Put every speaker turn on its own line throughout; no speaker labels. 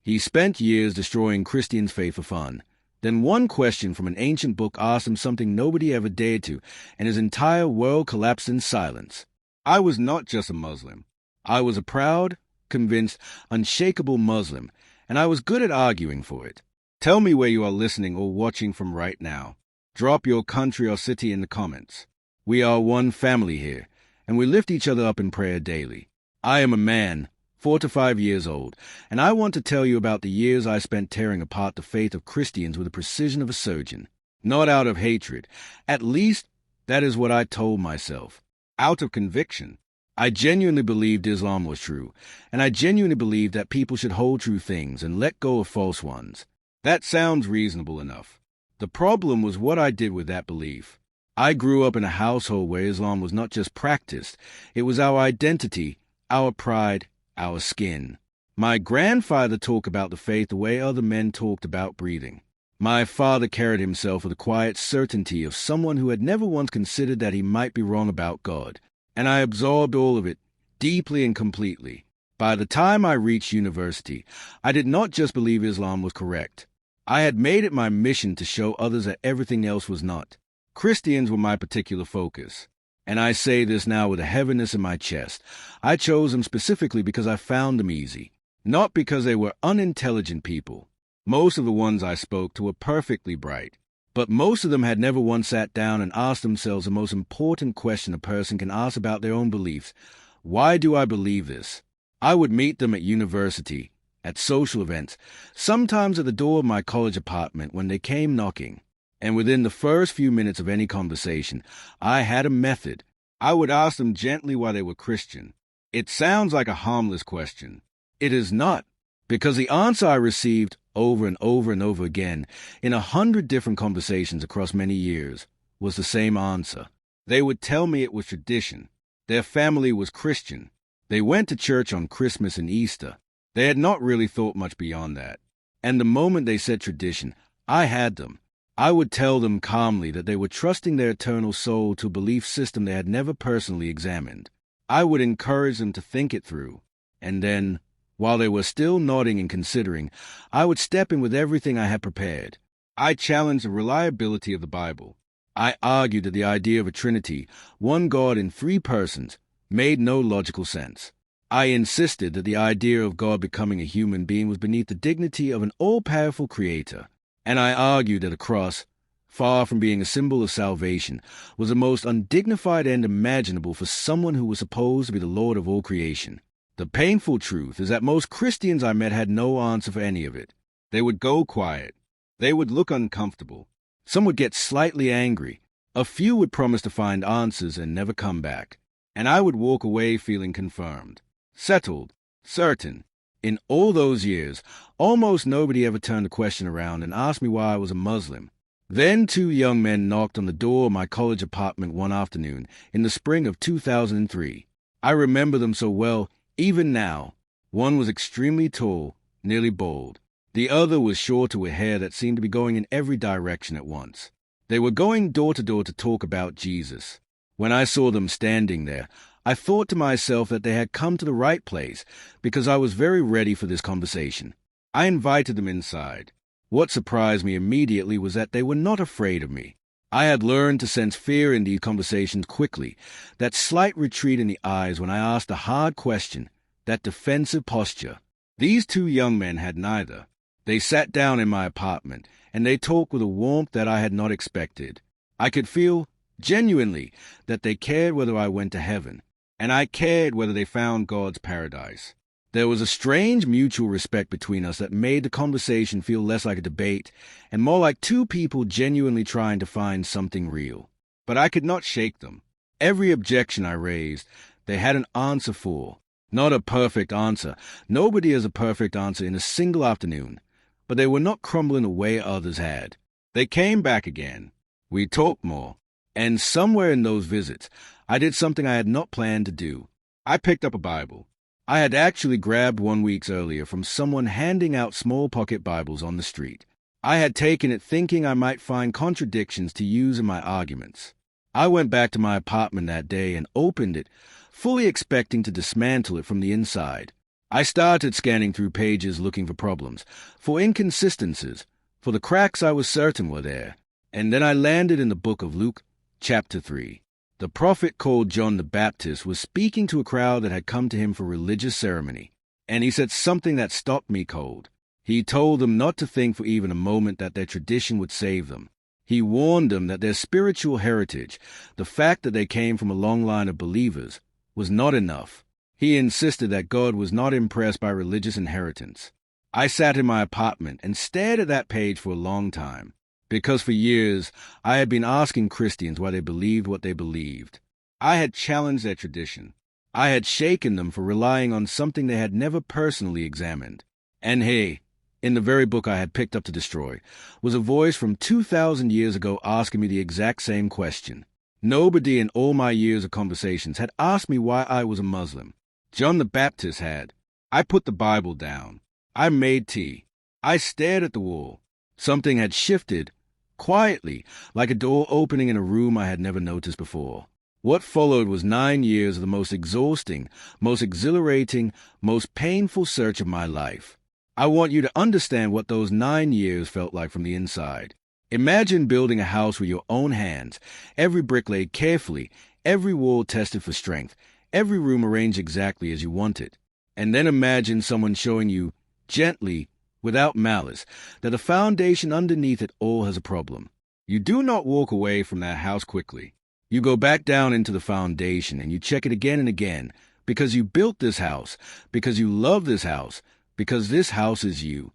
He spent years destroying Christians' faith for fun. Then one question from an ancient book asked him something nobody ever dared to, and his entire world collapsed in silence. I was not just a Muslim. I was a proud, convinced, unshakable Muslim, and I was good at arguing for it. Tell me where you are listening or watching from right now. Drop your country or city in the comments. We are one family here, and we lift each other up in prayer daily. I am a man, 4 to 5 years old, and I want to tell you about the years I spent tearing apart the faith of Christians with the precision of a surgeon. Not out of hatred. At least, that is what I told myself. Out of conviction. I genuinely believed Islam was true, and I genuinely believed that people should hold true things and let go of false ones. That sounds reasonable enough. The problem was what I did with that belief. I grew up in a household where Islam was not just practiced, it was our identity, our pride, our skin. My grandfather talked about the faith the way other men talked about breathing. My father carried himself with the quiet certainty of someone who had never once considered that he might be wrong about God, and I absorbed all of it, deeply and completely. By the time I reached university, I did not just believe Islam was correct. I had made it my mission to show others that everything else was not. Christians were my particular focus. And I say this now with a heaviness in my chest. I chose them specifically because I found them easy, not because they were unintelligent people. Most of the ones I spoke to were perfectly bright, but most of them had never once sat down and asked themselves the most important question a person can ask about their own beliefs. Why do I believe this? I would meet them at university, at social events, sometimes at the door of my college apartment when they came knocking. And within the first few minutes of any conversation, I had a method. I would ask them gently why they were Christian. It sounds like a harmless question. It is not, because the answer I received over and over and over again in 100 different conversations across many years was the same answer. They would tell me it was tradition. Their family was Christian. They went to church on Christmas and Easter. They had not really thought much beyond that. And the moment they said tradition, I had them. I would tell them calmly that they were trusting their eternal soul to a belief system they had never personally examined. I would encourage them to think it through. And then, while they were still nodding and considering, I would step in with everything I had prepared. I challenged the reliability of the Bible. I argued that the idea of a Trinity, one God in 3 persons, made no logical sense. I insisted that the idea of God becoming a human being was beneath the dignity of an all-powerful creator. And I argued that a cross, far from being a symbol of salvation, was the most undignified end imaginable for someone who was supposed to be the Lord of all creation. The painful truth is that most Christians I met had no answer for any of it. They would go quiet. They would look uncomfortable. Some would get slightly angry. A few would promise to find answers and never come back. And I would walk away feeling confirmed, settled, certain. In all those years, almost nobody ever turned the question around and asked me why I was a Muslim. Then 2 young men knocked on the door of my college apartment one afternoon in the spring of 2003. I remember them so well, even now. One was extremely tall, nearly bald. The other was shorter with hair that seemed to be going in every direction at once. They were going door to door to talk about Jesus. When I saw them standing there, I thought to myself that they had come to the right place because I was very ready for this conversation. I invited them inside. What surprised me immediately was that they were not afraid of me. I had learned to sense fear in these conversations quickly, that slight retreat in the eyes when I asked a hard question, that defensive posture. These 2 young men had neither. They sat down in my apartment, and they talked with a warmth that I had not expected. I could feel, genuinely, that they cared whether I went to heaven. And I cared whether they found God's paradise. There was a strange mutual respect between us that made the conversation feel less like a debate and more like 2 people genuinely trying to find something real. But I could not shake them. Every objection I raised, they had an answer for. Not a perfect answer. Nobody has a perfect answer in a single afternoon. But they were not crumbling the way others had. They came back again. We talked more. And somewhere in those visits, I did something I had not planned to do. I picked up a Bible. I had actually grabbed one weeks earlier from someone handing out small pocket Bibles on the street. I had taken it thinking I might find contradictions to use in my arguments. I went back to my apartment that day and opened it, fully expecting to dismantle it from the inside. I started scanning through pages looking for problems, for inconsistencies, for the cracks I was certain were there. And then I landed in the book of Luke, chapter 3. The prophet called John the Baptist was speaking to a crowd that had come to him for religious ceremony, and he said something that stopped me cold. He told them not to think for even a moment that their tradition would save them. He warned them that their spiritual heritage, the fact that they came from a long line of believers, was not enough. He insisted that God was not impressed by religious inheritance. I sat in my apartment and stared at that page for a long time, because for years I had been asking Christians why they believed what they believed. I had challenged their tradition. I had shaken them for relying on something they had never personally examined. And hey, in the very book I had picked up to destroy, was a voice from 2,000 years ago asking me the exact same question. Nobody in all my years of conversations had asked me why I was a Muslim. John the Baptist had. I put the Bible down. I made tea. I stared at the wall. Something had shifted, quietly, like a door opening in a room I had never noticed before. What followed was 9 years of the most exhausting, most exhilarating, most painful search of my life. I want you to understand what those 9 years felt like from the inside. Imagine building a house with your own hands, every brick laid carefully, every wall tested for strength, every room arranged exactly as you want it. And then imagine someone showing you, gently, without malice, that the foundation underneath it all has a problem. You do not walk away from that house quickly. You go back down into the foundation and you check it again and again, because you built this house, because you love this house, because this house is you.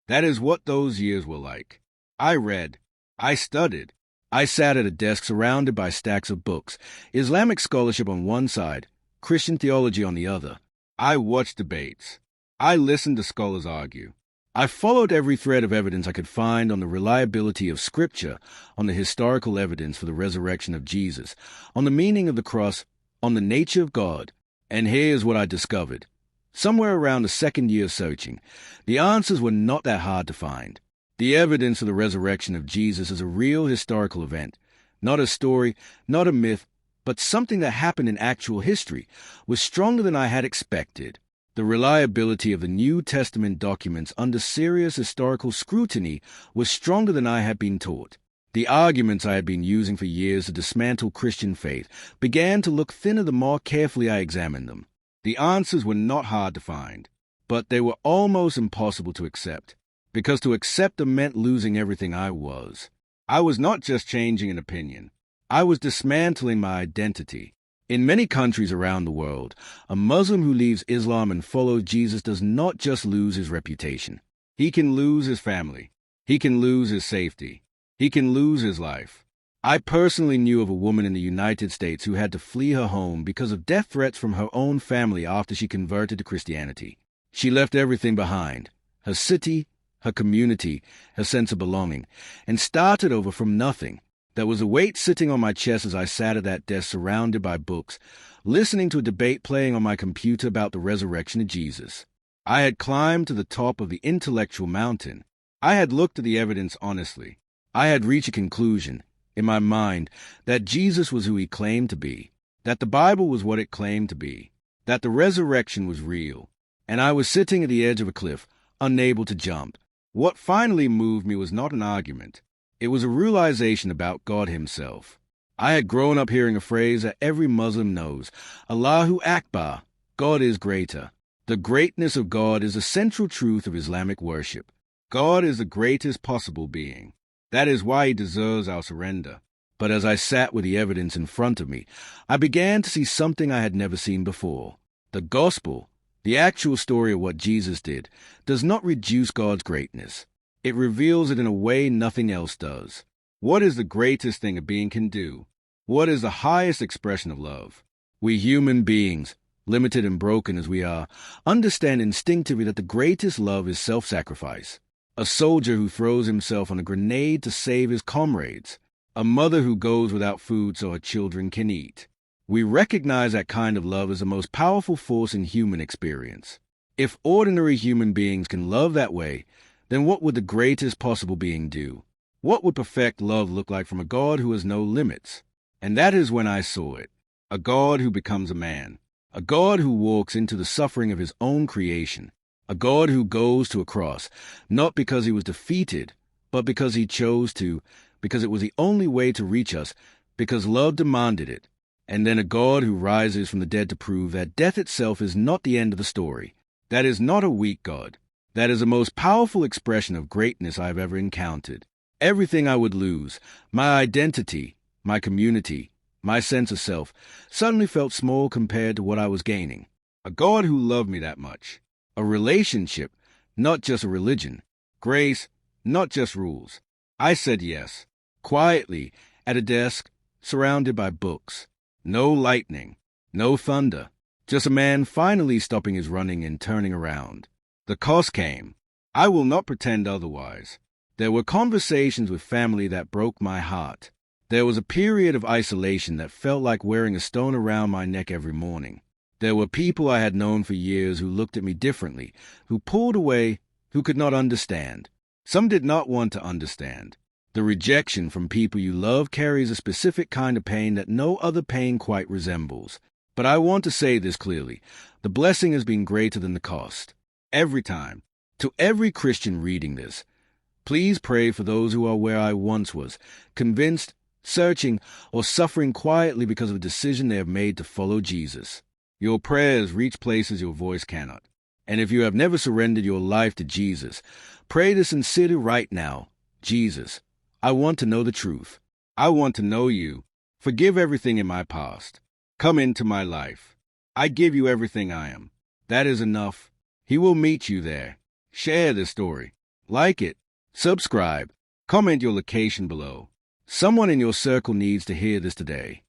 That is what those years were like. I read. I studied. I sat at a desk surrounded by stacks of books, Islamic scholarship on one side, Christian theology on the other. I watched debates. I listened to scholars argue. I followed every thread of evidence I could find on the reliability of Scripture, on the historical evidence for the resurrection of Jesus, on the meaning of the cross, on the nature of God. And here's what I discovered. Somewhere around the second year of searching, the answers were not that hard to find. The evidence of the resurrection of Jesus is a real historical event, not a story, not a myth, but something that happened in actual history, was stronger than I had expected. The reliability of the New Testament documents under serious historical scrutiny was stronger than I had been taught. The arguments I had been using for years to dismantle Christian faith began to look thinner the more carefully I examined them. The answers were not hard to find, but they were almost impossible to accept, because to accept them meant losing everything I was. I was not just changing an opinion. I was dismantling my identity. In many countries around the world, a Muslim who leaves Islam and follows Jesus does not just lose his reputation. He can lose his family. He can lose his safety. He can lose his life. I personally knew of a woman in the United States who had to flee her home because of death threats from her own family after she converted to Christianity. She left everything behind, her city, her community, her sense of belonging, and started over from nothing. There was a weight sitting on my chest as I sat at that desk surrounded by books, listening to a debate playing on my computer about the resurrection of Jesus. I had climbed to the top of the intellectual mountain. I had looked at the evidence honestly. I had reached a conclusion, in my mind, that Jesus was who he claimed to be, that the Bible was what it claimed to be, that the resurrection was real, and I was sitting at the edge of a cliff, unable to jump. What finally moved me was not an argument. It was a realization about God himself. I had grown up hearing a phrase that every Muslim knows, Allahu Akbar, God is greater. The greatness of God is the central truth of Islamic worship. God is the greatest possible being. That is why he deserves our surrender. But as I sat with the evidence in front of me, I began to see something I had never seen before. The gospel, the actual story of what Jesus did, does not reduce God's greatness. It reveals it in a way nothing else does. What is the greatest thing a being can do? What is the highest expression of love? We human beings, limited and broken as we are, understand instinctively that the greatest love is self-sacrifice. A soldier who throws himself on a grenade to save his comrades. A mother who goes without food so her children can eat. We recognize that kind of love as the most powerful force in human experience. If ordinary human beings can love that way, then what would the greatest possible being do? What would perfect love look like from a God who has no limits? And that is when I saw it. A God who becomes a man. A God who walks into the suffering of his own creation. A God who goes to a cross, not because he was defeated, but because he chose to, because it was the only way to reach us, because love demanded it. And then a God who rises from the dead to prove that death itself is not the end of the story. That is not a weak God. That is the most powerful expression of greatness I have ever encountered. Everything I would lose, my identity, my community, my sense of self, suddenly felt small compared to what I was gaining. A God who loved me that much. A relationship, not just a religion. Grace, not just rules. I said yes, quietly, at a desk, surrounded by books. No lightning, no thunder, just a man finally stopping his running and turning around. The cost came. I will not pretend otherwise. There were conversations with family that broke my heart. There was a period of isolation that felt like wearing a stone around my neck every morning. There were people I had known for years who looked at me differently, who pulled away, who could not understand. Some did not want to understand. The rejection from people you love carries a specific kind of pain that no other pain quite resembles. But I want to say this clearly. The blessing has been greater than the cost. Every time. To every Christian reading this, please pray for those who are where I once was, convinced, searching, or suffering quietly because of a decision they have made to follow Jesus. Your prayers reach places your voice cannot. And if you have never surrendered your life to Jesus, pray this sincerely right now. Jesus, I want to know the truth. I want to know you. Forgive everything in my past. Come into my life. I give you everything I am. That is enough. He will meet you there. Share this story. Like it. Subscribe. Comment your location below. Someone in your circle needs to hear this today.